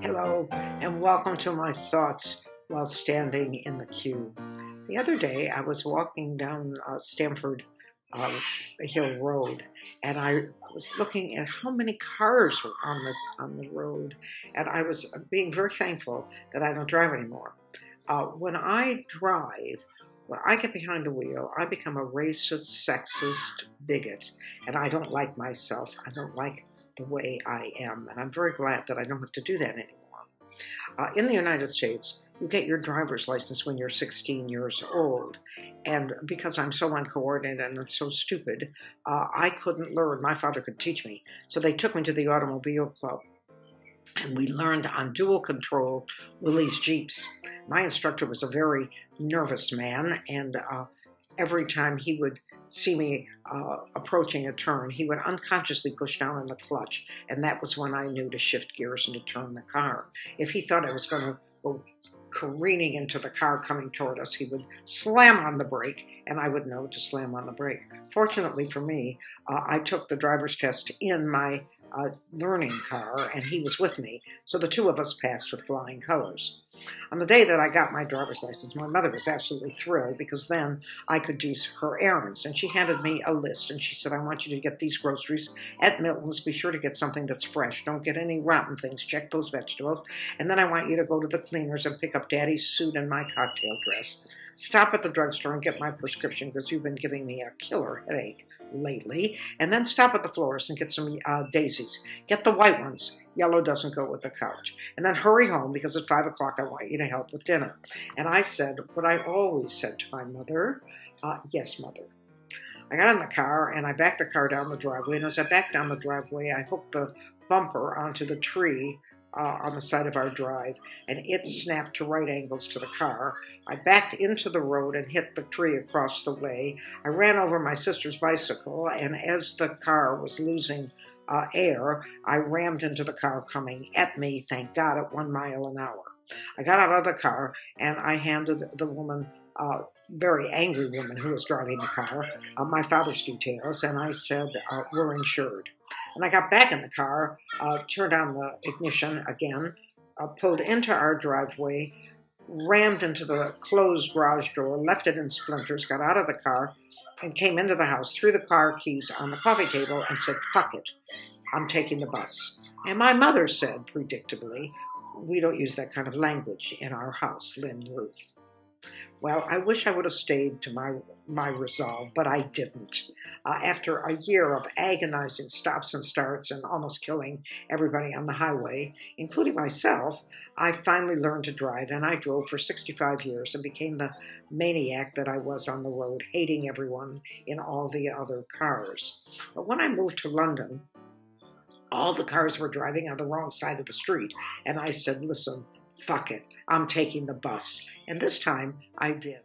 Hello, and welcome to my thoughts while standing in the queue. The other day, I was walking down Stamford uh, Hill Road, and I was looking at how many cars were on the road, and I was being very thankful that I don't drive anymore. When I drive, when I get behind the wheel, I become a racist, sexist bigot, and I don't like myself. I don't like the way I am, and I'm very glad that I don't have to do that anymore. In the United States, you get your driver's license when you're 16 years old. And because I'm so uncoordinated and so stupid, I couldn't learn. My father could teach me. So they took me to the automobile club. And we learned on dual control Willys Jeeps. My instructor was a very nervous man, and every time he would see me approaching a turn, he would unconsciously push down on the clutch, and that was when I knew to shift gears and to turn the car. If he thought I was going to go careening into the car coming toward us, he would slam on the brake, and I would know to slam on the brake. Fortunately for me, I took the driver's test in my learning car, and he was with me, so the two of us passed with flying colors. On the day that I got my driver's license, my mother was absolutely thrilled because then I could do her errands. And she handed me a list and she said, I want you to get these groceries at Milton's. Be sure to get something that's fresh. Don't get any rotten things. Check those vegetables. And then I want you to go to the cleaners and pick up Daddy's suit and my cocktail dress. Stop at the drugstore and get my prescription because you've been giving me a killer headache lately. And then stop at the florist and get some daisies. Get the white ones. Yellow doesn't go with the couch. And then hurry home because at 5 o'clock I want you to help with dinner. And I said what I always said to my mother, yes, mother. I got in the car and I backed the car down the driveway. And as I backed down the driveway, I hooked the bumper onto the tree on the side of our drive, and it snapped to right angles to the car. I backed into the road and hit the tree across the way. I ran over my sister's bicycle, and as the car was losing air, I rammed into the car coming at me, thank God, at 1 mile an hour. I got out of the car, and I handed the woman, very angry woman who was driving the car, my father's details, and I said, we're insured. And I got back in the car, turned on the ignition again, pulled into our driveway, rammed into the closed garage door, left it in splinters, got out of the car, and came into the house, threw the car keys on the coffee table, and said, fuck it, I'm taking the bus. And my mother said, predictably, we don't use that kind of language in our house, Lynn Ruth. Well, I wish I would have stayed to my resolve, but I didn't. After a year of agonizing stops and starts and almost killing everybody on the highway, including myself, I finally learned to drive, and I drove for 65 years and became the maniac that I was on the road, hating everyone in all the other cars. But when I moved to London, all the cars were driving on the wrong side of the street, and I said, listen, fuck it, I'm taking the bus. And this time I did.